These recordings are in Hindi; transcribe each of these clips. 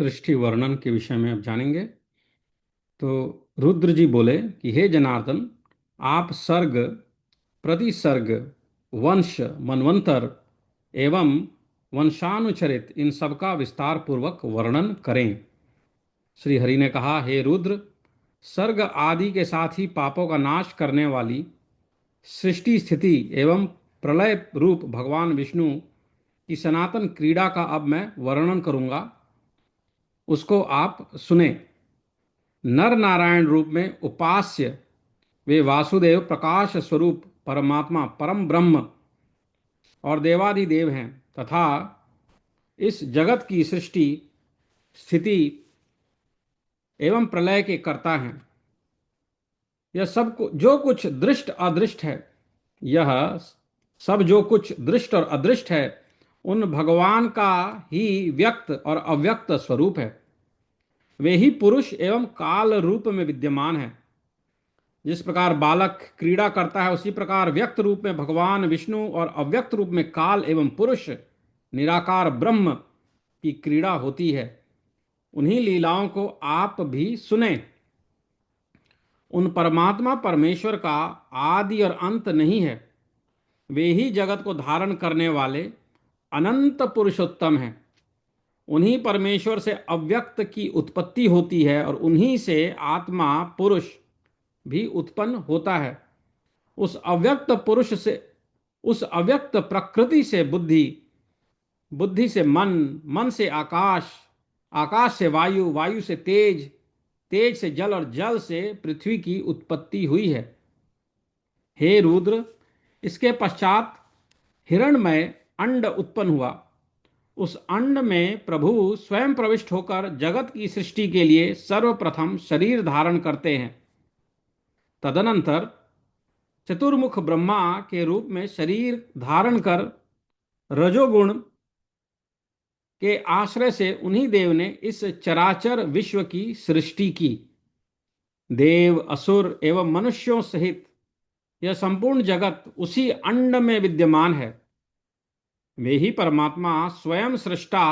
सृष्टि वर्णन के विषय में अब जानेंगे। तो रुद्र जी बोले कि हे जनार्दन, आप सर्ग, प्रतिसर्ग, वंश, मनवंतर एवं वंशानुचरित इन सबका विस्तार पूर्वक वर्णन करें। श्री हरि ने कहा, हे रुद्र, सर्ग आदि के साथ ही पापों का नाश करने वाली सृष्टि स्थिति एवं प्रलय रूप भगवान विष्णु की सनातन क्रीड़ा का अब मैं वर्णन करूंगा, उसको आप सुने। नर नारायण रूप में उपास्य वे वासुदेव प्रकाश स्वरूप परमात्मा परम ब्रह्म और देवादिदेव हैं तथा इस जगत की सृष्टि स्थिति एवं प्रलय के कर्ता हैं। यह सब जो कुछ दृष्ट अदृष्ट है, यह सब जो कुछ दृष्ट और अदृष्ट है, उन भगवान का ही व्यक्त और अव्यक्त स्वरूप है। वे ही पुरुष एवं काल रूप में विद्यमान है। जिस प्रकार बालक क्रीड़ा करता है, उसी प्रकार व्यक्त रूप में भगवान विष्णु और अव्यक्त रूप में काल एवं पुरुष निराकार ब्रह्म की क्रीड़ा होती है। उन्हीं लीलाओं को आप भी सुने। उन परमात्मा परमेश्वर का आदि और अंत नहीं है। वे ही जगत को धारण करने वाले अनंत पुरुषोत्तम हैं। उन्हीं परमेश्वर से अव्यक्त की उत्पत्ति होती है और उन्हीं से आत्मा पुरुष भी उत्पन्न होता है। उस अव्यक्त पुरुष से, उस अव्यक्त प्रकृति से बुद्धि, बुद्धि से मन, मन से आकाश, आकाश से वायु, वायु से तेज, तेज से जल और जल से पृथ्वी की उत्पत्ति हुई है। हे रुद्र, इसके पश्चात हिरण्मय अंड उत्पन्न हुआ। उस अंड में प्रभु स्वयं प्रविष्ट होकर जगत की सृष्टि के लिए सर्वप्रथम शरीर धारण करते हैं। तदनंतर चतुर्मुख ब्रह्मा के रूप में शरीर धारण कर रजोगुण के आश्रय से उन्हीं देव ने इस चराचर विश्व की सृष्टि की। देव, असुर एवं मनुष्यों सहित यह संपूर्ण जगत उसी अंड में विद्यमान है। वे ही परमात्मा स्वयं सृष्टा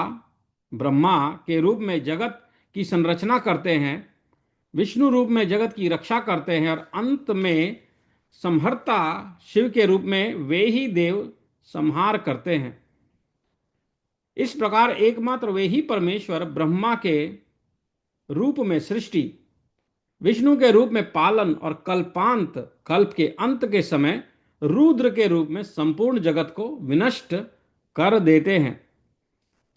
ब्रह्मा के रूप में जगत की संरचना करते हैं, विष्णु रूप में जगत की रक्षा करते हैं और अंत में संहर्ता शिव के रूप में वे ही देव संहार करते हैं। इस प्रकार एकमात्र वे ही परमेश्वर ब्रह्मा के रूप में सृष्टि, विष्णु के रूप में पालन और कल्पांत, कल्प के अंत के समय रुद्र के रूप में संपूर्ण जगत को विनष्ट कर देते हैं।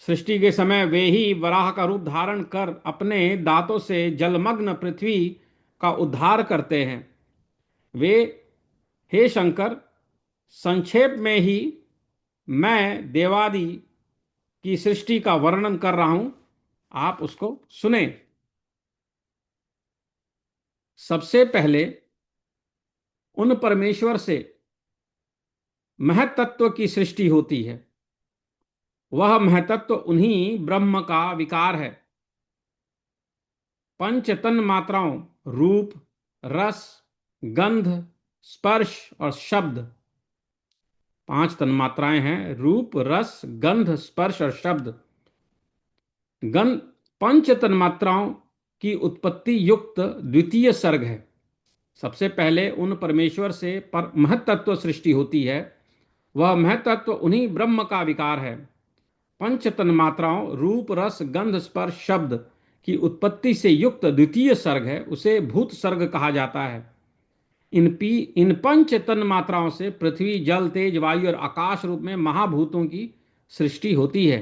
सृष्टि के समय वे ही वराह का रूप धारण कर अपने दांतों से जलमग्न पृथ्वी का उद्धार करते हैं। वे, हे शंकर, संक्षेप में ही मैं देवादि की सृष्टि का वर्णन कर रहा हूं, आप उसको सुने। सबसे पहले उन परमेश्वर से महतत्व की सृष्टि होती है। वह महतत्व उन्हीं ब्रह्म का विकार है। पंच तन मात्राओं रूप, रस, गंध, स्पर्श और शब्द, पांच तन्मात्राएं हैं, रूप, रस, गंध, स्पर्श और शब्द। गंध पंच तन्मात्राओं की उत्पत्ति युक्त द्वितीय सर्ग है। सबसे पहले उन परमेश्वर से महतत्व सृष्टि होती है। वह महतत्व उन्हीं ब्रह्म का विकार है। पंच तन्मात्राओं रूप, रस, गंध, स्पर्श, शब्द की उत्पत्ति से युक्त द्वितीय सर्ग है, उसे भूत सर्ग कहा जाता है। इन पंच तन्मात्राओं से पृथ्वी, जल, तेज, वायु और आकाश रूप में महाभूतों की सृष्टि होती है।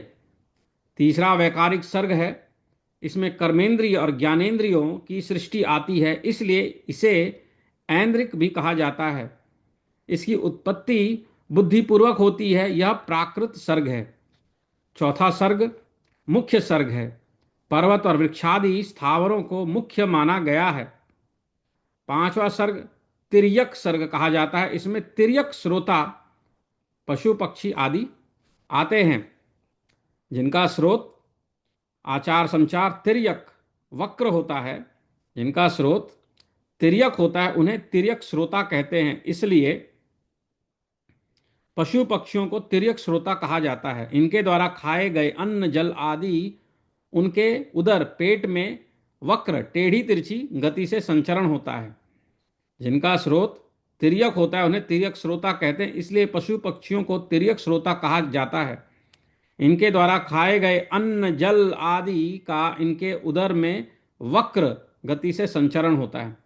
तीसरा वैकारिक सर्ग है। इसमें कर्मेंद्रिय और ज्ञानेंद्रियों की सृष्टि आती है, इसलिए इसे ऐन्द्रिक भी कहा जाता है। इसकी उत्पत्ति बुद्धिपूर्वक होती है, यह प्राकृत सर्ग है। चौथा सर्ग मुख्य सर्ग है। पर्वत और वृक्षादि स्थावरों को मुख्य माना गया है। पांचवा सर्ग तिर्यक सर्ग कहा जाता है। इसमें तिर्यक श्रोता पशु पक्षी आदि आते हैं, जिनका स्रोत आचार संचार तिर्यक वक्र होता है। जिनका स्रोत तिर्यक होता है उन्हें तिर्यक श्रोता कहते हैं, इसलिए पशु पक्षियों को तिर्यक श्रोता कहा जाता है। इनके द्वारा खाए गए अन्न, जल आदि उनके उदर पेट में वक्र टेढ़ी तिरछी गति से संचरण होता है। जिनका स्रोत तिर्यक होता है उन्हें तिर्यक श्रोता कहते हैं, इसलिए पशु पक्षियों को तिर्यक श्रोता कहा जाता है। इनके द्वारा खाए गए अन्न जल आदि का इनके उदर में वक्र गति से संचरण होता है।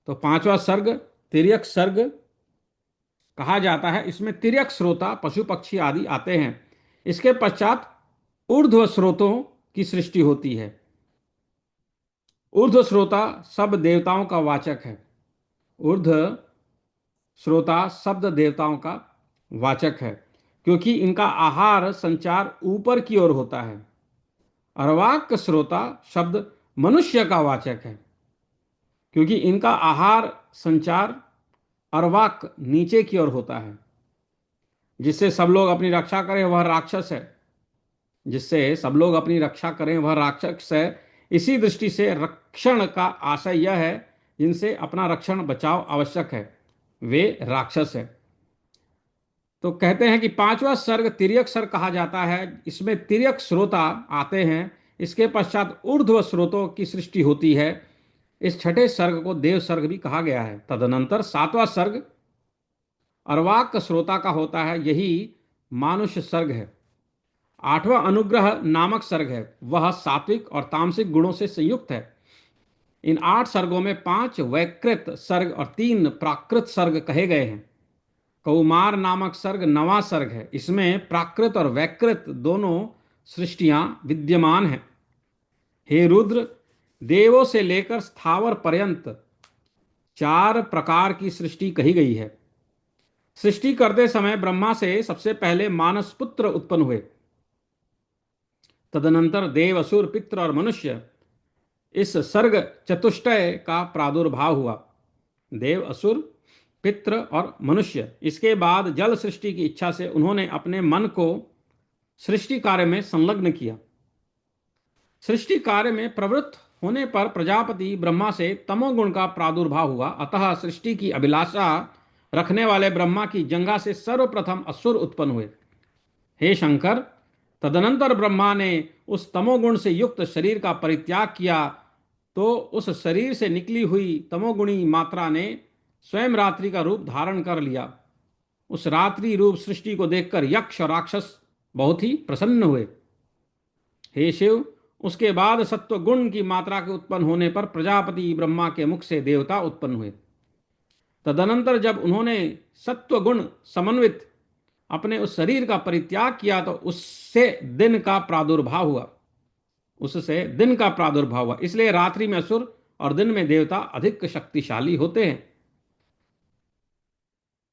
तो पांचवा सर्ग तिर्यक सर्ग कहा जाता है। इसमें तिर्यक श्रोता पशु पक्षी आदि आते हैं। इसके पश्चात ऊर्ध्व स्रोतों की सृष्टि होती है। ऊर्ध्व श्रोता सब देवताओं का वाचक है। ऊर्ध्व श्रोता शब्द देवताओं का वाचक है, क्योंकि इनका आहार संचार ऊपर की ओर होता है। अर्वाक श्रोता शब्द मनुष्य का वाचक है, क्योंकि इनका आहार संचार अर्वाक नीचे की ओर होता है। जिससे सब लोग अपनी रक्षा करें वह राक्षस है। जिससे सब लोग अपनी रक्षा करें वह राक्षस है। इसी दृष्टि से रक्षण का आशय यह है, जिनसे अपना रक्षण बचाव आवश्यक है वे राक्षस है। तो कहते हैं कि पांचवा सर्ग तिर्यक सर्ग कहा जाता है। इसमें तिर्यक श्रोता आते हैं। इसके पश्चात ऊर्ध्व स्रोतों की सृष्टि होती है। इस छठे सर्ग को देव सर्ग भी कहा गया है। तदनंतर सातवां सर्ग अर्वाक श्रोता का होता है, यही मानुष सर्ग है। आठवां अनुग्रह नामक सर्ग है, वह सात्विक और तामसिक गुणों से संयुक्त है। इन 8 सर्गों में 5 वैकृत सर्ग और 3 प्राकृत सर्ग कहे गए हैं। कौमार नामक सर्ग 9वां सर्ग है। इसमें प्राकृत और वैकृत दोनों सृष्टियां विद्यमान हैं। हे रुद्र, देवों से लेकर स्थावर पर्यंत 4 प्रकार की सृष्टि कही गई है। सृष्टि करते समय ब्रह्मा से सबसे पहले मानस पुत्र उत्पन्न हुए। तदनंतर देव, असुर, पितृ और मनुष्य, इस सर्ग चतुष्टय का प्रादुर्भाव हुआ। देव, असुर, पितृ और मनुष्य। इसके बाद जल सृष्टि की इच्छा से उन्होंने अपने मन को सृष्टि कार्य में संलग्न किया। सृष्टि कार्य में प्रवृत्त होने पर प्रजापति ब्रह्मा से तमोगुण का प्रादुर्भाव हुआ। अतः सृष्टि की अभिलाषा रखने वाले ब्रह्मा की जंघा से सर्वप्रथम असुर उत्पन्न हुए। हे शंकर, तदनंतर ब्रह्मा ने उस तमोगुण से युक्त शरीर का परित्याग किया, तो उस शरीर से निकली हुई तमोगुणी मात्रा ने स्वयं रात्रि का रूप धारण कर लिया। उस रात्रि रूप सृष्टि को देखकर यक्ष और राक्षस बहुत ही प्रसन्न हुए। हे शिव, उसके बाद सत्व गुण की मात्रा के उत्पन्न होने पर प्रजापति ब्रह्मा के मुख से देवता उत्पन्न हुए। तदनंतर जब उन्होंने सत्व गुण समन्वित अपने उस शरीर का परित्याग किया, तो उससे दिन का प्रादुर्भाव हुआ। इसलिए रात्रि में असुर और दिन में देवता अधिक शक्तिशाली होते हैं।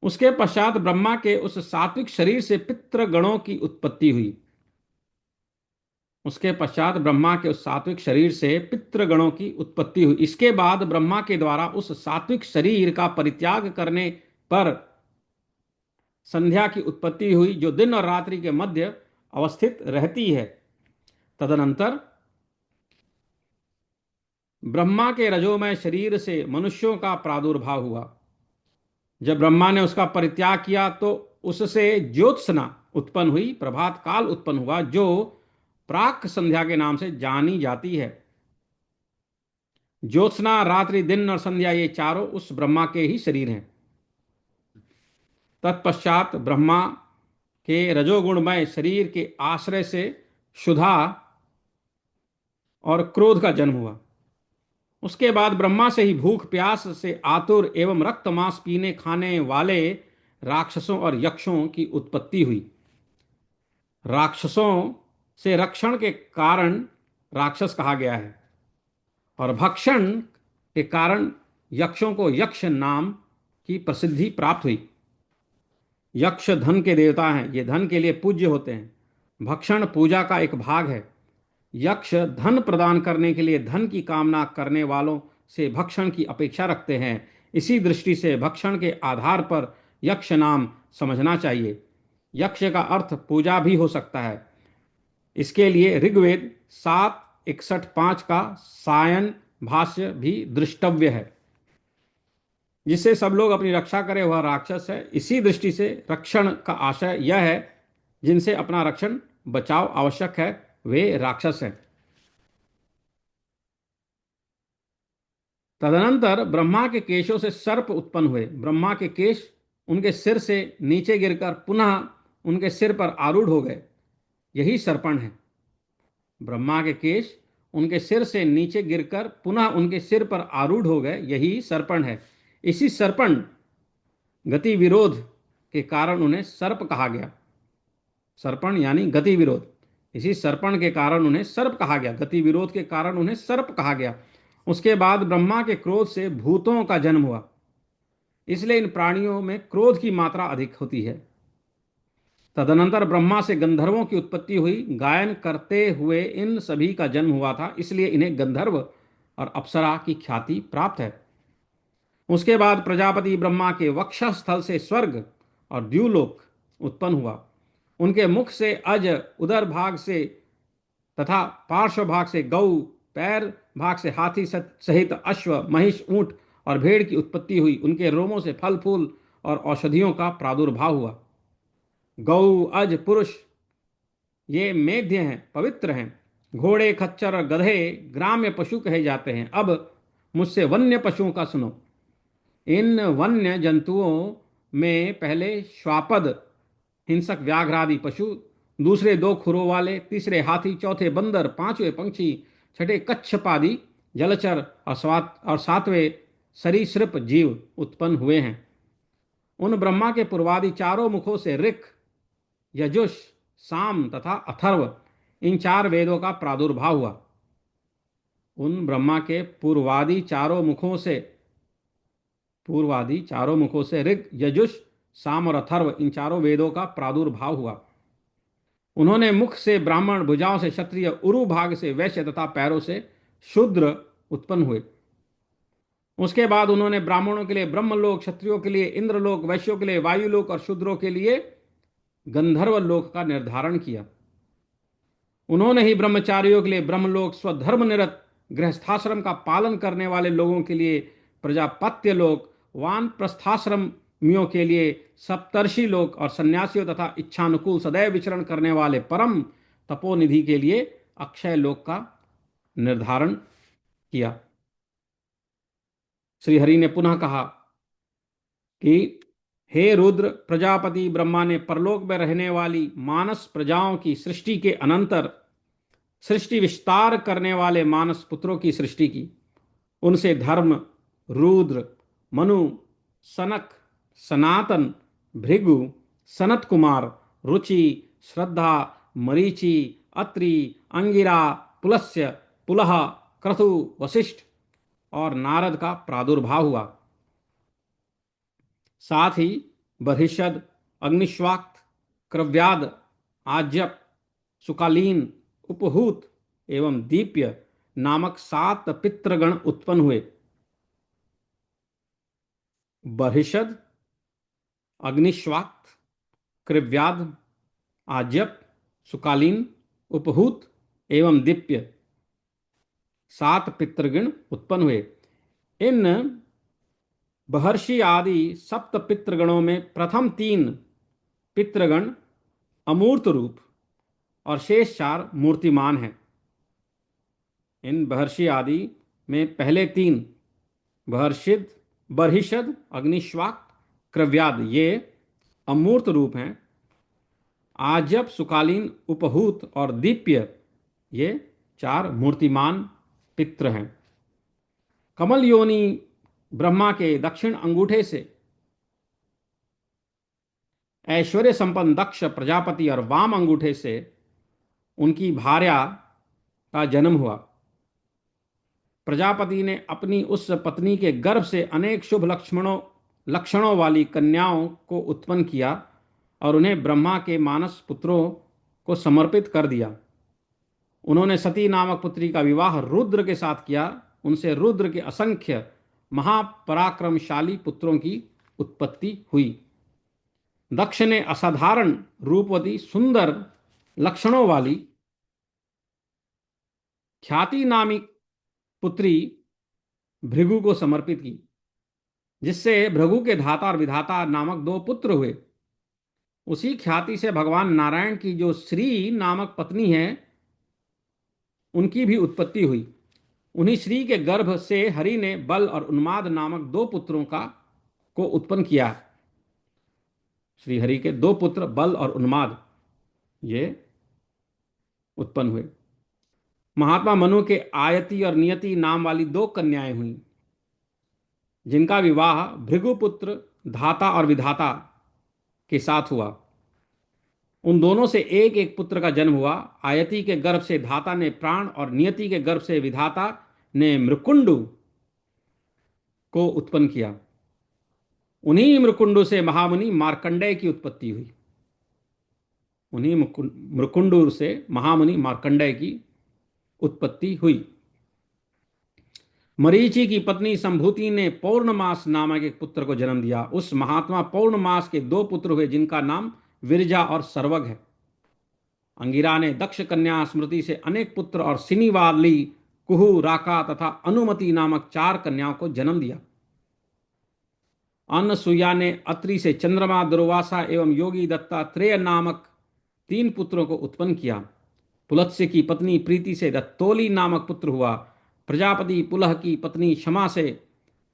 उसके पश्चात ब्रह्मा के उस सात्विक शरीर से पितृगणों की उत्पत्ति हुई। इसके बाद ब्रह्मा के द्वारा उस सात्विक शरीर का परित्याग करने पर संध्या की उत्पत्ति हुई, जो दिन और रात्रि के मध्य अवस्थित रहती है। तदनंतर ब्रह्मा के रजोमय शरीर से मनुष्यों का प्रादुर्भाव हुआ। जब ब्रह्मा ने उसका परित्याग किया, तो उससे ज्योत्सना उत्पन्न हुई, प्रभात काल उत्पन्न हुआ, जो प्राक संध्या के नाम से जानी जाती है। ज्योत्सना, रात्रि, दिन और संध्या, ये चारों उस ब्रह्मा के ही शरीर हैं। तत्पश्चात ब्रह्मा के रजोगुणमय शरीर के आश्रय से क्षुधा और क्रोध का जन्म हुआ। उसके बाद ब्रह्मा से ही भूख प्यास से आतुर एवं रक्त मांस पीने खाने वाले राक्षसों और यक्षों की उत्पत्ति हुई। राक्षसों से रक्षण के कारण राक्षस कहा गया है, और भक्षण के कारण यक्षों को यक्ष नाम की प्रसिद्धि प्राप्त हुई। यक्ष धन के देवता हैं, ये धन के लिए पूज्य होते हैं। भक्षण पूजा का एक भाग है। यक्ष धन प्रदान करने के लिए धन की कामना करने वालों से भक्षण की अपेक्षा रखते हैं। इसी दृष्टि से भक्षण के आधार पर यक्ष नाम समझना चाहिए। यक्ष का अर्थ पूजा भी हो सकता है। इसके लिए ऋग्वेद 7:61-5 का सायन भाष्य भी दृष्टव्य है। जिससे सब लोग अपनी रक्षा करें वह राक्षस है। इसी दृष्टि से रक्षण का आशय यह है, जिनसे अपना रक्षण बचाव आवश्यक है वे राक्षस हैं। तदनंतर ब्रह्मा के केशों से सर्प उत्पन्न हुए। ब्रह्मा के केश उनके सिर से नीचे गिरकर पुनः उनके सिर पर आरूढ़ हो गए, यही सर्पण है। ब्रह्मा के केश उनके सिर से नीचे गिरकर पुनः उनके सिर पर आरूढ़ हो गए, यही सर्पण है। इसी सर्पण गति विरोध के कारण उन्हें सर्प कहा गया। सर्पण यानी गति विरोध। इसी सर्पण के कारण उन्हें सर्प कहा गया, गति विरोध के कारण उन्हें सर्प कहा गया। उसके बाद ब्रह्मा के क्रोध से भूतों का जन्म हुआ, इसलिए इन प्राणियों में क्रोध की मात्रा अधिक होती है। तदनंतर ब्रह्मा से गंधर्वों की उत्पत्ति हुई। गायन करते हुए इन सभी का जन्म हुआ था, इसलिए इन्हें गंधर्व और अप्सरा की ख्याति प्राप्त है। उसके बाद प्रजापति ब्रह्मा के वक्षस्थल से स्वर्ग और द्युलोक उत्पन्न हुआ। उनके मुख से अज, उदर भाग से तथा पार्श्व भाग से गौ, पैर भाग से हाथी सहित अश्व, महिष, ऊंट और भेड़ की उत्पत्ति हुई। उनके रोमों से फल फूल और औषधियों का प्रादुर्भाव हुआ। गौ, अज, पुरुष ये मेध्य हैं, पवित्र हैं। घोड़े, खच्चर और गधे ग्राम्य पशु कहे जाते हैं। अब मुझसे वन्य पशुओं का सुनो। इन वन्य जंतुओं में पहले श्वापद, हिंसक व्याघ्र आदि पशु, दूसरे दो खुरों वाले, तीसरे हाथी, चौथे बंदर, पांचवें पंक्षी, छठे कच्छप आदि जलचर और सातवें सरीसृप जीव उत्पन्न हुए हैं। उन ब्रह्मा के पूर्वादि चारों मुखों से ऋक, यजुष, साम तथा अथर्व इन चार वेदों का प्रादुर्भाव हुआ। उन ब्रह्मा के पूर्वादि चारों मुखों से ऋग, यजुष, साम और अथर्व इन चारों वेदों का प्रादुर्भाव हुआ। उन्होंने मुख से ब्राह्मण, भुजाओं से क्षत्रिय, उरु भाग से वैश्य तथा पैरों से शूद्र उत्पन्न हुए। उसके बाद उन्होंने ब्राह्मणों के लिए ब्रह्मलोक, क्षत्रियों के लिए इंद्रलोक, वैश्यों के लिए वायुलोक और शूद्रों के लिए गंधर्व लोक का निर्धारण किया। उन्होंने ही ब्रह्मचारियों के लिए ब्रह्मलोक, स्वधर्म निरत गृहस्थाश्रम का पालन करने वाले लोगों के लिए प्रजापत्य लोक, वानप्रस्थाश्रमियों के लिए सप्तर्षि लोक और सन्यासियों तथा इच्छानुकूल सदैव विचरण करने वाले परम तपोनिधि के लिए अक्षय लोक का निर्धारण किया। श्रीहरि ने पुनः कहा कि हे रुद्र, प्रजापति ब्रह्मा ने परलोक में रहने वाली मानस प्रजाओं की सृष्टि के अनंतर सृष्टि विस्तार करने वाले मानस पुत्रों की सृष्टि की। उनसे धर्म, रुद्र, मनु, सनक, सनातन, भृगु, सनत कुमार, रुचि, श्रद्धा, मरीचि, अत्रि, अंगिरा, पुलस्य, पुलह, क्रतु, वशिष्ठ और नारद का प्रादुर्भाव हुआ। साथ ही बर्हिषद, अग्निश्वाक्त, क्रव्याद, आज्यप, सुकालीन, उपहूत एवं दीप्य नामक 7 पितृगण उत्पन्न हुए। बर्हिषद, अग्निश्वाक्त, कृव्याद, आज्यप, सुकालीन, उपहूत एवं दीप्य 7 पितृगण उत्पन्न हुए। इन बहर्षि आदि 7 पितृगणों में प्रथम 3 पितृगण अमूर्त रूप और शेष 4 मूर्तिमान हैं। इन बहर्षि आदि में पहले 3 बर्हिषद, अग्निश्वाक, क्रव्याद ये अमूर्त रूप हैं। आज्यप, सुकालीन, उपहूत और दीप्य ये 4 मूर्तिमान पितृ हैं। कमल योनि ब्रह्मा के दक्षिण अंगूठे से ऐश्वर्य संपन्न दक्ष प्रजापति और वाम अंगूठे से उनकी भार्या का जन्म हुआ। प्रजापति ने अपनी उस पत्नी के गर्भ से अनेक शुभ लक्षणों वाली कन्याओं को उत्पन्न किया और उन्हें ब्रह्मा के मानस पुत्रों को समर्पित कर दिया। उन्होंने सती नामक पुत्री का विवाह रुद्र के साथ किया। उनसे रुद्र के असंख्य महापराक्रमशाली पुत्रों की उत्पत्ति हुई। दक्ष ने असाधारण रूपवती, सुंदर लक्षणों वाली ख्याति नामी पुत्री भृगु को समर्पित की, जिससे भृगु के धाता और विधाता नामक 2 पुत्र हुए। उसी ख्याति से भगवान नारायण की जो श्री नामक पत्नी है, उनकी भी उत्पत्ति हुई। उन्हीं श्री के गर्भ से हरि ने बल और उन्माद नामक दो पुत्रों का को उत्पन्न किया। श्री हरि के दो पुत्र बल और उन्माद ये उत्पन्न हुए। महात्मा मनु के आयति और नियति नाम वाली दो कन्याएं हुई, जिनका विवाह भृगुपुत्र धाता और विधाता के साथ हुआ। उन दोनों से एक एक पुत्र का जन्म हुआ। आयति के गर्भ से धाता ने प्राण और नियति के गर्भ से विधाता ने मृकुंडु को उत्पन्न किया। उन्हीं मृकुंडु से महामुनि मार्कंडेय की उत्पत्ति हुई। उन्हीं मृकुंडु से महामुनि मार्कंडेय की उत्पत्ति हुई। मरीचि की पत्नी संभूति ने पौर्णमास नामक एक पुत्र को जन्म दिया। उस महात्मा पौर्णमास के दो पुत्र हुए, जिनका नाम विरजा और सर्वग है। अंगिरा ने दक्ष कन्या स्मृति से अनेक पुत्र और सिनीवाली, कुहू, राका तथा अनुमति नामक चार कन्याओं को जन्म दिया। अनसुया ने अत्रि से चंद्रमा, दुर्वासा एवं योगी दत्तात्रेय नामक तीन पुत्रों को उत्पन्न किया। पुलत्स्य की पत्नी प्रीति से दत्तोली नामक पुत्र हुआ। प्रजापति पुलह की पत्नी क्षमा से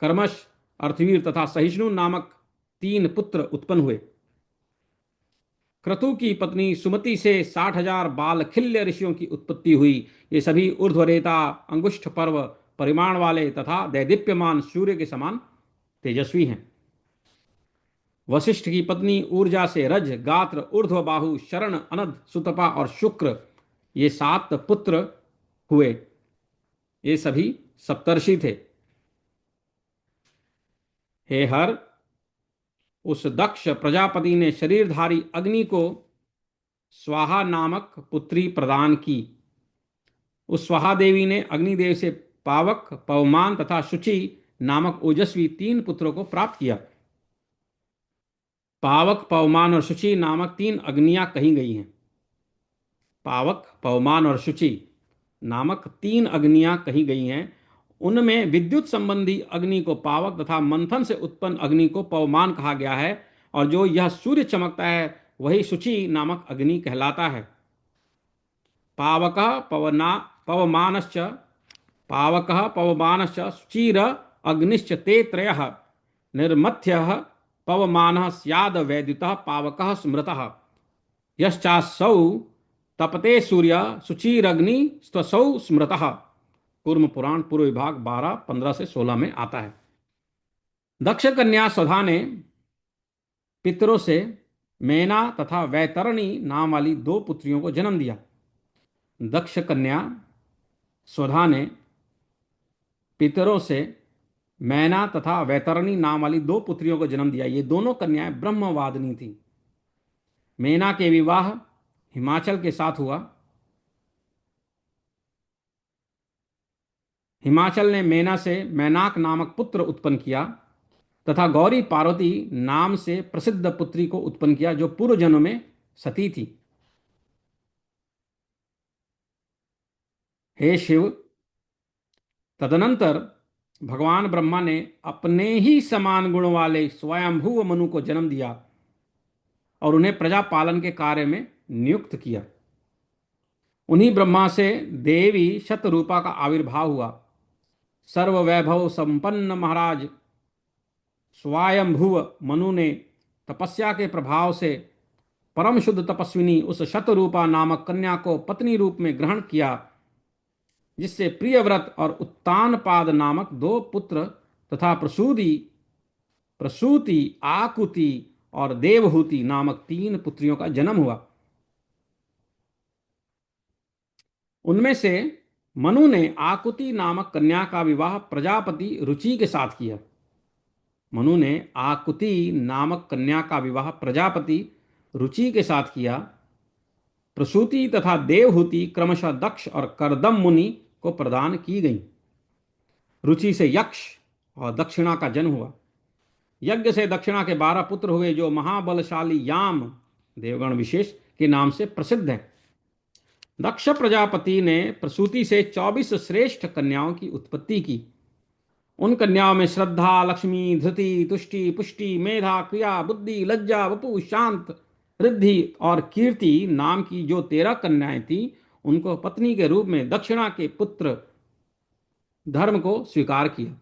कर्मश, अर्थवीर तथा सहिष्णु नामक तीन पुत्र उत्पन्न हुए। क्रतु की पत्नी सुमति से 60,000 बालखिल्य ऋषियों की उत्पत्ति हुई। ये सभी ऊर्ध्वरेता, अंगुष्ठ पर्व परिमाण वाले तथा दैदीप्यमान सूर्य के समान तेजस्वी हैं। वशिष्ठ की पत्नी ऊर्जा से रज, गात्र, ऊर्ध्व बाहु, शरण, अनद, सुतपा और शुक्र ये 7 पुत्र हुए। ये सभी सप्तर्षि थे। हे हर, उस दक्ष प्रजापति ने शरीरधारी अग्नि को स्वाहा नामक पुत्री प्रदान की। उस स्वाहा देवी ने अग्निदेव से पावक, पवमान तथा शुचि नामक ओजस्वी 3 पुत्रों को प्राप्त किया। पावक, पवमान और शुचि नामक 3 अग्नियां कही गई हैं। पावक, पवमान और शुचि नामक 3 अग्नियां कही गई हैं। उनमें विद्युत संबंधी अग्नि को पावक तथा मंथन से उत्पन्न अग्नि को पवमान कहा गया है, और जो यह सूर्य चमकता है वही शुचि नामक अग्नि कहलाता है। पावक पवमानश्च पावक पवमानश्च शुचिर अग्निश्च ते त्रयः निर्मथ्यः पवमानः स्याद वैद्युतः पावकः स्मृतः यश्चासौ तपते सूर्य शुचिरग्नि स्वसौ स्मृतः। कूर्म पुराण पूर्व विभाग 12-15 से 16 में आता है। दक्ष कन्या स्वधा ने पितरों से मेना तथा वैतरणी नाम वाली 2 पुत्रियों को जन्म दिया। दक्ष कन्या स्वधा ने पितरों से मैना तथा वैतरणी नाम वाली 2 पुत्रियों को जन्म दिया। ये दोनों कन्याएं ब्रह्मवादिनी थी। मेना के विवाह हिमाचल के साथ हुआ। हिमाचल ने मेना से मैनाक नामक पुत्र उत्पन्न किया तथा गौरी पार्वती नाम से प्रसिद्ध पुत्री को उत्पन्न किया, जो पूर्व जन्म में सती थी। हे शिव, तदनंतर भगवान ब्रह्मा ने अपने ही समान गुण वाले स्वयंभुव मनु को जन्म दिया और उन्हें प्रजा पालन के कार्य में नियुक्त किया। उन्हीं ब्रह्मा से देवी शतरूपा का आविर्भाव हुआ। सर्व वैभव संपन्न महाराज स्वयंभुव मनु ने तपस्या के प्रभाव से परम शुद्ध तपस्विनी उस शतरूपा नामक कन्या को पत्नी रूप में ग्रहण किया, जिससे प्रियव्रत और उत्तानपाद नामक 2 पुत्र तथा प्रसूति, आकुति और देवहूति नामक 3 पुत्रियों का जन्म हुआ। उनमें से मनु ने आकुति नामक कन्या का विवाह प्रजापति रुचि के साथ किया। मनु ने आकुति नामक कन्या का विवाह प्रजापति रुचि के साथ किया। प्रसूति तथा देवहूति क्रमशः दक्ष और करदम मुनि को प्रदान की गई। रुचि से यक्ष और दक्षिणा का जन्म हुआ। यज्ञ से दक्षिणा के 12 पुत्र हुए, जो महाबलशाली याम देवगण विशेष के नाम से प्रसिद्ध हैं। दक्ष प्रजापति ने प्रसूति से 24 श्रेष्ठ कन्याओं की उत्पत्ति की। उन कन्याओं में श्रद्धा, लक्ष्मी, धृति, तुष्टि, पुष्टि, मेधा, क्रिया, बुद्धि, लज्जा, वपु, शांत, रिद्धि और कीर्ति नाम की जो 13 कन्याएं थी, उनको पत्नी के रूप में दक्षिणा के पुत्र धर्म को स्वीकार किया।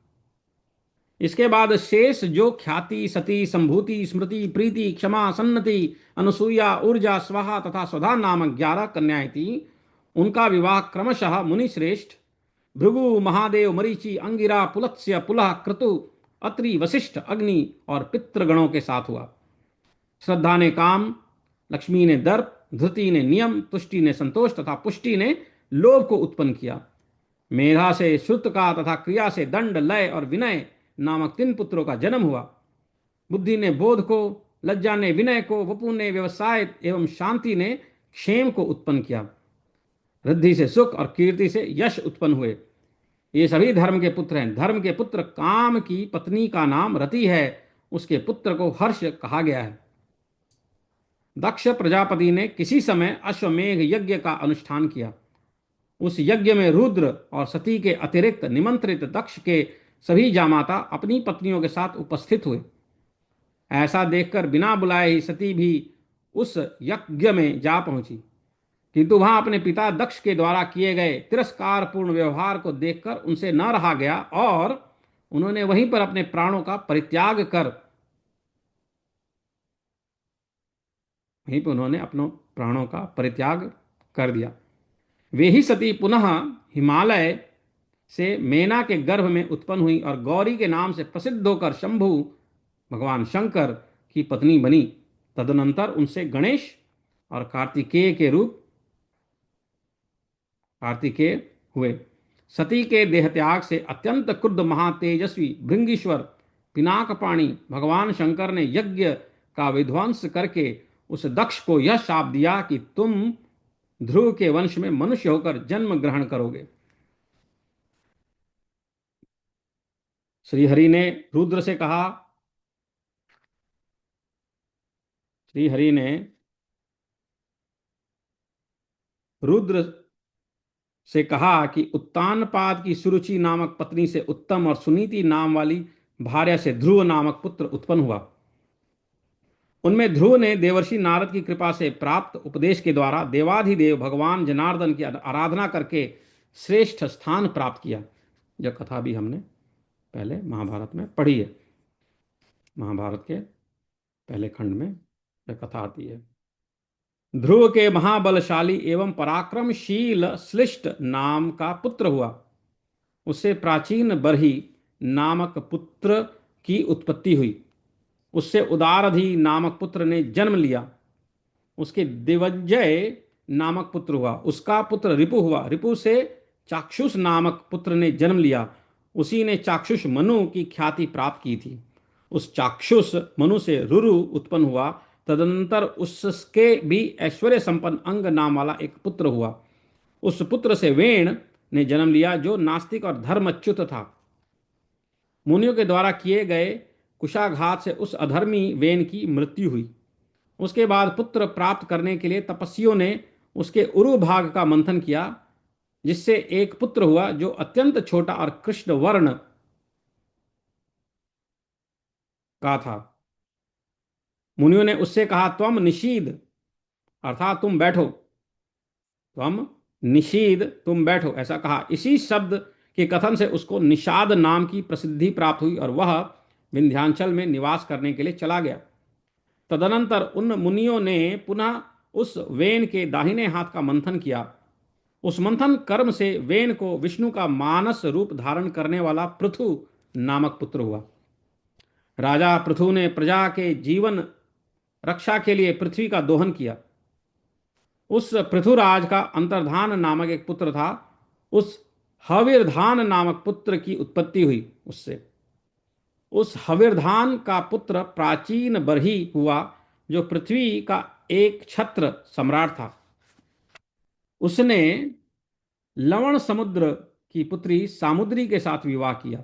इसके बाद शेष जो ख्याति, सती, संभूति, स्मृति, प्रीति, क्षमा, सन्नति, अनुसूया, ऊर्जा, स्वाहा तथा स्वधा नामक 11 कन्याएं थीं, उनका विवाह क्रमशः मुनिश्रेष्ठ भृगु, महादेव, मरीचि, अंगिरा, पुलत्स्य, पुलह, क्रतु, अत्रि, वशिष्ठ, अग्नि और पितृगणों के साथ हुआ। श्रद्धा ने काम, लक्ष्मी ने दर्प, धृति ने नियम, तुष्टि ने संतोष तथा पुष्टि ने लोभ को उत्पन्न किया। मेधा से श्रुत का तथा क्रिया से दंड, लय और विनय नामक 3 पुत्रों का जन्म हुआ। बुद्धि ने बोध को, लज्जा ने विनय को, वपु ने व्यवसाय एवं शांति ने क्षेम को उत्पन्न किया। रिद्धि से सुख और कीर्ति से यश उत्पन्न हुए। ये सभी धर्म के पुत्र हैं। धर्म के पुत्र काम की पत्नी का नाम रति है, उसके पुत्र को हर्ष कहा गया है। दक्ष प्रजापति ने किसी समय अश्वमेघ यज्ञ का अनुष्ठान किया। उस यज्ञ में रुद्र और सती के अतिरिक्त निमंत्रित दक्ष के सभी जामाता अपनी पत्नियों के साथ उपस्थित हुए। ऐसा देखकर बिना बुलाए ही सती भी उस यज्ञ में जा पहुंची, किंतु वहां अपने पिता दक्ष के द्वारा किए गए तिरस्कार पूर्ण व्यवहार को देखकर उनसे न रहा गया और उन्होंने वहीं पर अपने प्राणों का परित्याग कर वहीं पर उन्होंने अपनों प्राणों का परित्याग कर दिया। वे ही सती पुनः हिमालय से मेना के गर्भ में उत्पन्न हुई और गौरी के नाम से प्रसिद्ध होकर शंभु भगवान शंकर की पत्नी बनी। तदनंतर उनसे गणेश और कार्तिकेय हुए। सती के देहत्याग से अत्यंत क्रुद्ध महातेजस्वी भृंगीश्वर पिनाकपाणि भगवान शंकर ने यज्ञ का विध्वंस करके उस दक्ष को यह शाप दिया कि तुम ध्रुव के वंश में मनुष्य होकर जन्म ग्रहण करोगे। श्रीहरि ने रुद्र से कहा, श्रीहरि ने रुद्र से कहा कि उत्तानपाद की सुरुचि नामक पत्नी से उत्तम और सुनीति नाम वाली भार्या से ध्रुव नामक पुत्र उत्पन्न हुआ। उनमें ध्रुव ने देवर्षि नारद की कृपा से प्राप्त उपदेश के द्वारा देवाधिदेव भगवान जनार्दन की आराधना करके श्रेष्ठ स्थान प्राप्त किया। यह कथा भी हमने पहले महाभारत में पढ़ी है। महाभारत के पहले खंड में यह कथा आती है। ध्रुव के महाबलशाली एवं पराक्रमशील श्लिष्ट नाम का पुत्र हुआ। उससे प्राचीन बरही नामक पुत्र की उत्पत्ति हुई। उससे उदारधि नामक पुत्र ने जन्म लिया। उसके दिवज्जय नामक पुत्र हुआ। उसका पुत्र रिपु हुआ। रिपु से चाक्षुष नामक पुत्र ने जन्म लिया। उसी ने चाक्षुष मनु की ख्याति प्राप्त की थी। उस चाक्षुष मनु से रुरु उत्पन्न हुआ। तदनंतर उसके भी ऐश्वर्य संपन्न अंग नाम वाला एक पुत्र हुआ। उस पुत्र से वेण ने जन्म लिया जो नास्तिक और धर्मच्युत था। मुनियों के द्वारा किए गए कुशाघात से उस अधर्मी वेन की मृत्यु हुई। उसके बाद पुत्र प्राप्त करने के लिए तपस्वियों ने उसके उरु भाग का मंथन किया, जिससे एक पुत्र हुआ जो अत्यंत छोटा और कृष्ण वर्ण का था। मुनियों ने उससे कहा, त्वम निषीद अर्थात तुम बैठो, त्वम निषीद तुम बैठो, ऐसा कहा। इसी शब्द के कथन से उसको निषाद नाम की प्रसिद्धि प्राप्त हुई और वह विंध्याचल में निवास करने के लिए चला गया। तदनंतर उन मुनियों ने पुनः उस वेन के दाहिने हाथ का मंथन किया। उस मंथन कर्म से वेन को विष्णु का मानस रूप धारण करने वाला पृथु नामक पुत्र हुआ। राजा पृथु ने प्रजा के जीवन रक्षा के लिए पृथ्वी का दोहन किया। उस पृथुराज का अंतर्धान नामक एक पुत्र था। उस हविर्धान नामक पुत्र की उत्पत्ति हुई। उस हविर्धान का पुत्र प्राचीन बरही हुआ जो पृथ्वी का एक छत्र सम्राट था। उसने लवण समुद्र की पुत्री सामुद्री के साथ विवाह किया।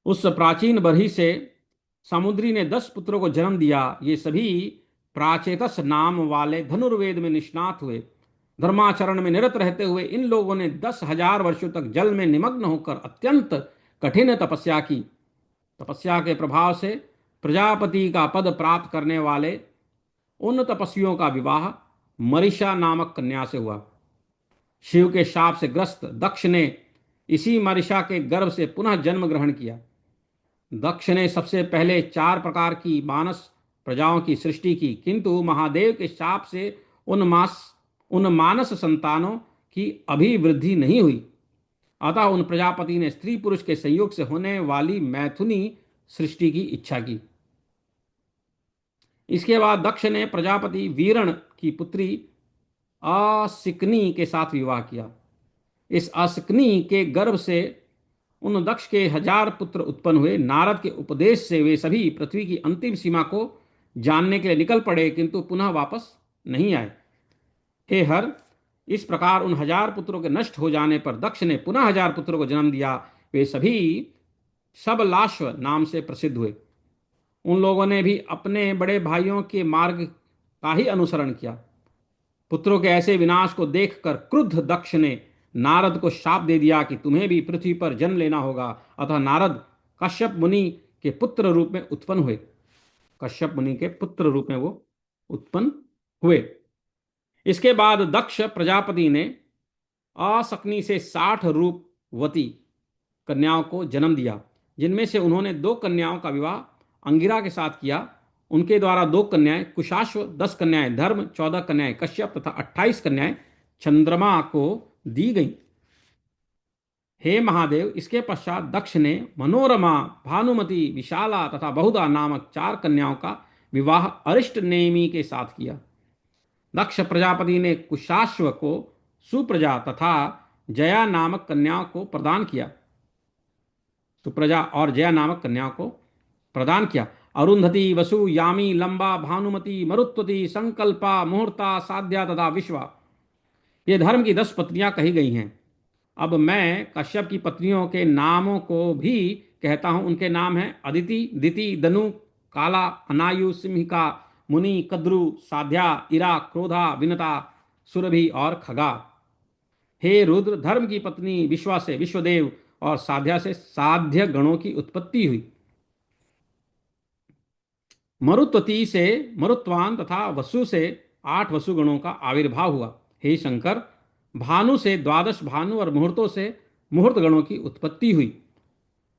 उस प्राचीन बरही से सामुद्री ने 10 पुत्रों को जन्म दिया। ये सभी प्राचेतस नाम वाले धनुर्वेद में निष्णात हुए। धर्माचरण में निरत रहते हुए इन लोगों ने 10,000 वर्षों तक जल में निमग्न होकर अत्यंत कठिन तपस्या की। तपस्या के प्रभाव से प्रजापति का पद प्राप्त करने वाले उन तपस्वियों का विवाह मरीषा नामक कन्या से हुआ। शिव के शाप से ग्रस्त दक्ष ने इसी मरीषा के गर्भ से पुनः जन्म ग्रहण किया। दक्ष ने सबसे पहले 4 प्रकार की मानस प्रजाओं की सृष्टि की, किंतु महादेव के शाप से उन मानस संतानों की अभिवृद्धि नहीं हुई। अतः उन प्रजापति ने स्त्री पुरुष के संयोग से होने वाली मैथुनी सृष्टि की इच्छा की। इसके बाद दक्ष ने प्रजापति वीरण की पुत्री असिकनी के साथ विवाह किया। इस असिकनी के गर्भ से उन दक्ष के 1000 पुत्र उत्पन्न हुए। नारद के उपदेश से वे सभी पृथ्वी की अंतिम सीमा को जानने के लिए निकल पड़े, किंतु पुनः वापस नहीं आए। हे हर, इस प्रकार उन 1000 पुत्रों के नष्ट हो जाने पर दक्ष ने पुनः 1000 पुत्रों को जन्म दिया। वे सभी सबलाश्व नाम से प्रसिद्ध हुए। उन लोगों ने भी अपने बड़े भाइयों के मार्ग का ही अनुसरण किया। पुत्रों के ऐसे विनाश को देखकर क्रुद्ध दक्ष ने नारद को शाप दे दिया कि तुम्हें भी पृथ्वी पर जन्म लेना होगा। अतः नारद कश्यप मुनि के पुत्र रूप में उत्पन्न हुए। कश्यप मुनि के पुत्र रूप में वो उत्पन्न हुए। इसके बाद दक्ष प्रजापति ने असकनी से 60 रूपवती कन्याओं को जन्म दिया, जिनमें से उन्होंने 2 कन्याओं का विवाह अंगिरा के साथ किया। उनके द्वारा 2 कन्याएं कुशाश्व, 10 कन्याएं धर्म, 14 कन्याएं कश्यप तथा 28 कन्याएं चंद्रमा को दी गईं। हे महादेव, इसके पश्चात दक्ष ने मनोरमा, भानुमति, विशाला तथा बहुधा नामक 4 कन्याओं का विवाह अरिष्ट नेमि के साथ किया। दक्ष प्रजापति ने कुशाश्व को सुप्रजा तथा जया नामक कन्याओं को प्रदान किया। सुप्रजा और जया नामक कन्याओं को प्रदान किया। अरुंधति, वसु, यामी, लंबा, भानुमति, मरुत्वती, संकल्पा, मुहूर्ता, साध्या तथा विश्वा, ये धर्म की 10 पत्नियां कही गई हैं। अब मैं कश्यप की पत्नियों के नामों को भी कहता हूं। उनके नाम हैं अदिति, दिति, दनु, काला, अनायु, सिंहिका, मुनि, कद्रु, साध्या, इरा, क्रोधा, विनता, सुरभि और खगा। हे रुद्र, धर्म की पत्नी विश्वा से विश्वदेव और साध्या से साध्य गणों की उत्पत्ति हुई। मरुत्वती से मरुत्वान तथा वसु से 8 वसुगणों का आविर्भाव हुआ। हे शंकर, भानु से 12 भानु और मुहूर्तों से मुहूर्त गणों की उत्पत्ति हुई।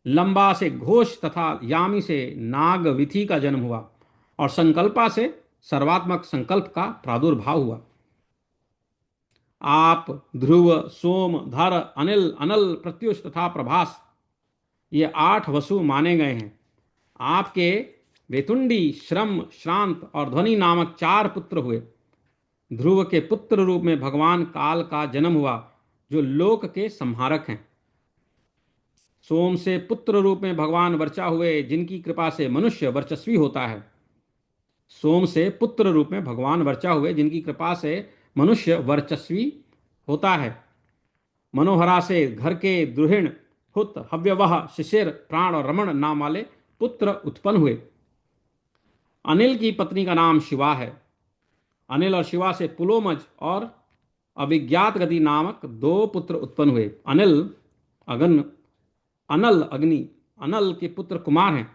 लंबा से घोष तथा यामी से नागविथि का जन्म हुआ और संकल्पा से सर्वात्मक संकल्प का प्रादुर्भाव हुआ। आप, ध्रुव, सोम, धर, अनिल, अनल, प्रत्युष तथा प्रभास, ये 8 वसु माने गए हैं। आपके वेतुंडी, श्रम, श्रांत और ध्वनि नामक 4 पुत्र हुए। ध्रुव के पुत्र रूप में भगवान काल का जन्म हुआ, जो लोक के संहारक हैं। सोम से पुत्र रूप में भगवान वर्चा हुए, जिनकी कृपा से मनुष्य वर्चस्वी होता है। सोम से पुत्र रूप में भगवान वर्चा हुए, जिनकी कृपा से मनुष्य वर्चस्वी होता है। मनोहरा से घर के द्रुहिण, हुत, हव्यवह, शिशिर, प्राण और रमण नाम वाले पुत्र उत्पन्न हुए। अनिल की पत्नी का नाम शिवा है। अनिल और शिवा से पुलोमज और अभिज्ञात गति नामक 2 पुत्र उत्पन्न हुए। अनल अग्नि, अनल के पुत्र कुमार हैं।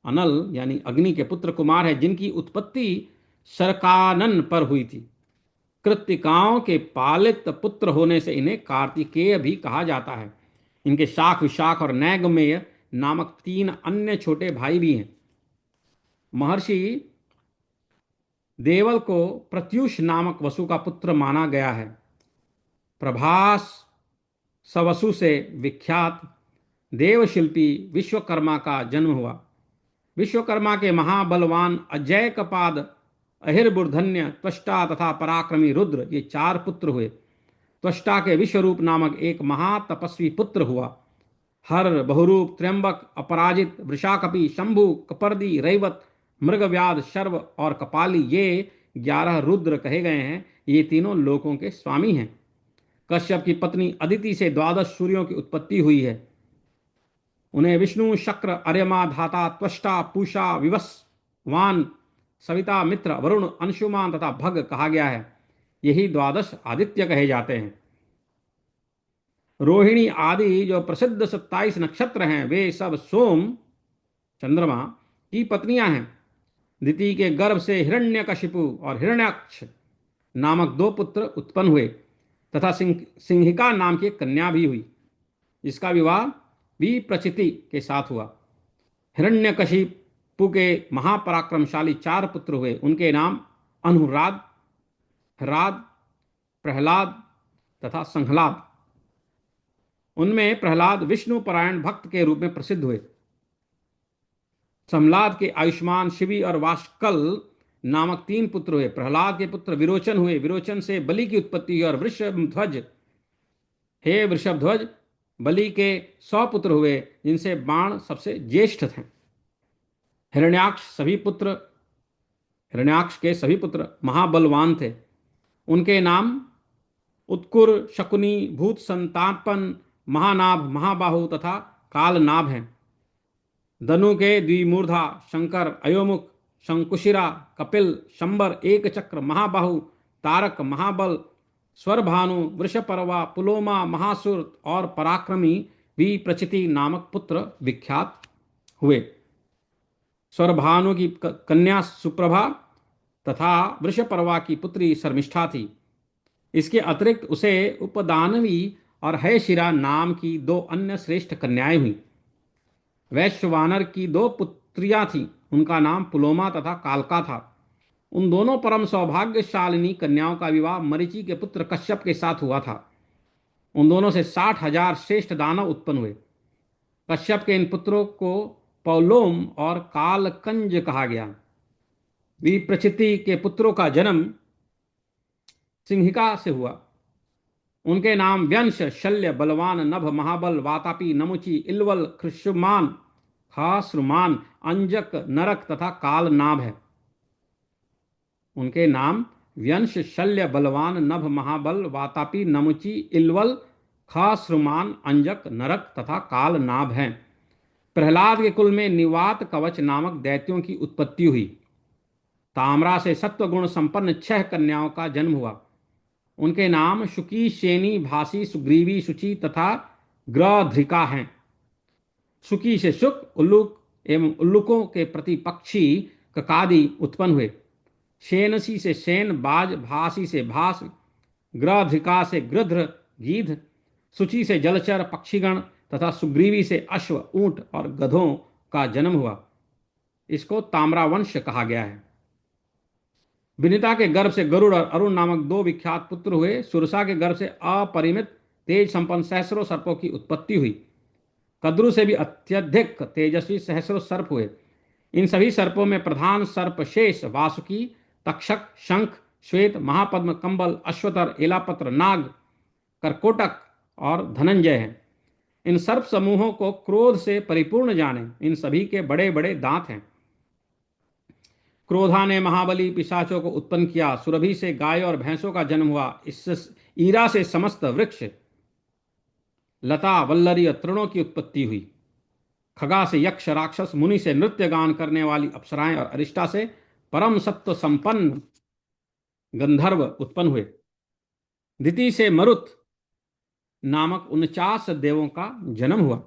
अनल यानी अग्नि के पुत्र कुमार हैं, जिनकी उत्पत्ति शरकानन पर हुई थी। कृत्तिकाओं के पालित पुत्र होने से इन्हें कार्तिकेय भी कहा जाता है। इनके शाख, विशाख और नैगमेय नामक 3 अन्य छोटे भाई भी हैं। महर्षि देवल को प्रत्युष नामक वसु का पुत्र माना गया है। प्रभास सवसु से विख्यात देवशिल्पी विश्वकर्मा का जन्म हुआ। विश्वकर्मा के महाबलवान अजय कपाद, अहिर्बुर्धन्य, त्वष्टा तथा पराक्रमी रुद्र, ये 4 पुत्र हुए। त्वष्टा के विश्वरूप नामक एक महातपस्वी पुत्र हुआ। हर, बहुरूप, त्र्यंबक, अपराजित, वृषाकपि, शंभु, कपर्दी, रैवत, मृगव्याध, शर्व और कपाली, ये 11 रुद्र कहे गए हैं। ये तीनों लोकों के स्वामी हैं। कश्यप की पत्नी अदिति से 12 सूर्यों की उत्पत्ति हुई है। उन्हें विष्णु, शक्र, अर्यमा, धाता, त्वष्टा, पूषा, विवस, वान, सविता, मित्र, वरुण, अंशुमान तथा भग कहा गया है। यही 12 आदित्य कहे जाते हैं। रोहिणी आदि जो प्रसिद्ध 27 नक्षत्र हैं, वे सब सोम, चंद्रमा की पत्नियां हैं। दिति के गर्भ से हिरण्यकशिपु और हिरण्याक्ष नामक दो पुत्र उत्पन्न हुए तथा सिंहिका नाम की एक कन्या भी हुई। इसका विवाह विप्रचिति के साथ हुआ। हिरण्यकशिपु के महापराक्रमशाली चार पुत्र हुए। उनके नाम अनुराग, ह्राद, प्रहलाद तथा संहलाद। उनमें प्रहलाद विष्णु परायण भक्त के रूप में प्रसिद्ध हुए। संहलाद के आयुष्मान, शिवी और वाष्कल नामक तीन पुत्र हुए। प्रहलाद के पुत्र विरोचन हुए। विरोचन से बलि की उत्पत्ति हुई और वृषभध्वज, हे वृषभध्वज, बलि के 100 पुत्र हुए जिनसे बाण सबसे ज्येष्ठ थे। हिरण्याक्ष सभी पुत्र हिरण्याक्ष के सभी पुत्र महाबलवान थे। उनके नाम उत्कुर, शकुनी, भूत संतापन, महानाभ, महाबाहु तथा कालनाभ हैं। धनु के द्विमूर्धा शंकर, अयोमुख, शंकुशिरा, कपिल, शंबर, एक चक्र, महाबाहु, तारक, महाबल, स्वरभानु, वृषपर्वा, पुलोमा, महासुर और पराक्रमी भी प्रचिति नामक पुत्र विख्यात हुए। स्वरभानु की कन्या सुप्रभा तथा वृषपर्वा की पुत्री शर्मिष्ठा थी। इसके अतिरिक्त उसे उपदानवी और हयशिरा नाम की दो अन्य श्रेष्ठ कन्याएं हुई। वैश्वानर की दो पुत्रियां थीं। उनका नाम पुलोमा तथा कालका था। उन दोनों परम सौभाग्यशालिनी कन्याओं का विवाह मरीचि के पुत्र कश्यप के साथ हुआ था। उन दोनों से 60,000 श्रेष्ठ दानव उत्पन्न हुए। कश्यप के इन पुत्रों को पौलोम और कालकंज कहा गया। विप्रचिति के पुत्रों का जन्म सिंहिका से हुआ। उनके नाम व्यंश, शल्य, बलवान, नभ, महाबल, वातापी, नमुची, इल्वल, कृष्मान, खासरुमान, अंजक, नरक तथा कालनाभ है। उनके नाम व्यंश, शल्य, बलवान, नभ, महाबल, वातापी, नमुची, इल्वल, खासरुमान, अंजक, नरक तथा कालनाभ हैं। प्रहलाद के कुल में निवात कवच नामक दैत्यों की उत्पत्ति हुई। ताम्रा से सत्वगुण संपन्न 6 कन्याओं का जन्म हुआ। उनके नाम शुकी, शेनी, भासी, सुग्रीवी, शुचि तथा ग्रध्रिका हैं। शुकी से शुक, उल्लूक एवं उल्लूकों के प्रति पक्षी ककादि उत्पन्न हुए। शेनसी से शेन, बाज, भासी से भास, ग्रध्रिका से गृध्र, गीध, शुचि से जलचर पक्षीगण तथा सुग्रीवी से अश्व, ऊंट और गधों का जन्म हुआ। इसको ताम्रावंश कहा गया है। विनिता के गर्भ से गरुड़ और अरुण नामक दो विख्यात पुत्र हुए। सुरसा के गर्भ से अपरिमित तेज संपन्न सहस्रों सर्पों की उत्पत्ति हुई। कद्रु से भी अत्यधिक तेजस्वी सहस्रों सर्प हुए। इन सभी सर्पों में प्रधान सर्प शेष, वासुकी, तक्षक, शंख, श्वेत, महापद्म, कंबल, अश्वतर, एलापत्र, नाग, करकोटक और धनंजय हैं। इन सर्प समूहों को क्रोध से परिपूर्ण जाने। इन सभी के बड़े बड़े दांत हैं। क्रोधा ने महाबली पिशाचों को उत्पन्न किया। सुरभि से गाय और भैंसों का जन्म हुआ। इससे ईरा से समस्त वृक्ष, लता, वल्लरी और तृणों की उत्पत्ति हुई। खगा से यक्ष, राक्षस, मुनि से नृत्य गान करने वाली अप्सराएं और अरिष्टा से परम सत्व संपन्न गंधर्व उत्पन्न हुए। दिति से मरुत नामक 49 देवों का जन्म हुआ।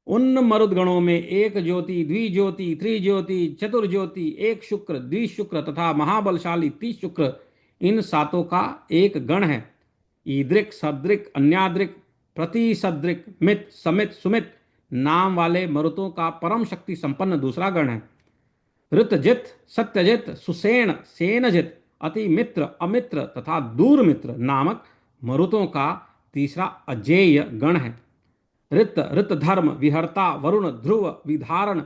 उन मरुदगणों में एक ज्योति, द्विज्योति, त्रिज्योति, चतुर्ज्योति, एक शुक्र, द्विशुक्र तथा महाबलशाली 30 शुक्र, इन सातों का एक गण है। ईदृक, सदृक, अन्याद्रिक, प्रतिसदृक, मित, समित, सुमित नाम वाले मरुतों का परम शक्ति संपन्न दूसरा गण है। ऋतजित, सत्यजित, सुसेन, सेनजित, अति मित्र, अमित्र तथा दूरमित्र नामक मरुतों का तीसरा अजेय गण है। ऋत, ऋतधर्म, विहर्ता, वरुण, ध्रुव, विधारण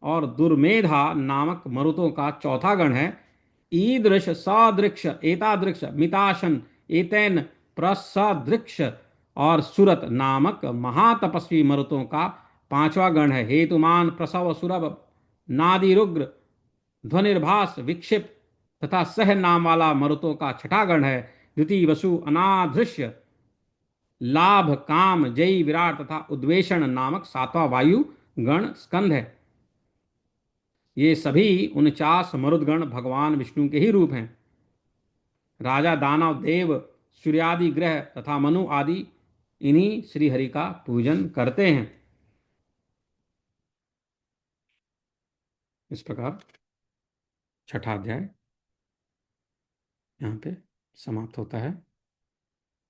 और दुर्मेधा नामक मरुतों का चौथा गण है। ईदृश, सदृक्ष, एतादृक्ष, मिताशन, एतैन, प्रसदृक्ष और सुरत नामक महातपस्वी मरुतों का पांचवा गण है। हेतुमान, प्रसव, सुरभ, नादिरुग्र, ध्वनिर्भास, विक्षिप्त तथा सह नाम वाला मरुतों का छठा गण है। द्वितीय वसु, अनाधृष्य, लाभ, काम, जयी, विराट तथा उद्वेषण नामक सातवां वायु गण स्कंद है। ये सभी 49 मरुदगण भगवान विष्णु के ही रूप हैं। राजा, दानव, देव, सूर्यादि ग्रह तथा मनु आदि इन्हीं श्रीहरि का पूजन करते हैं। इस प्रकार छठा अध्याय यहाँ पे समाप्त होता है।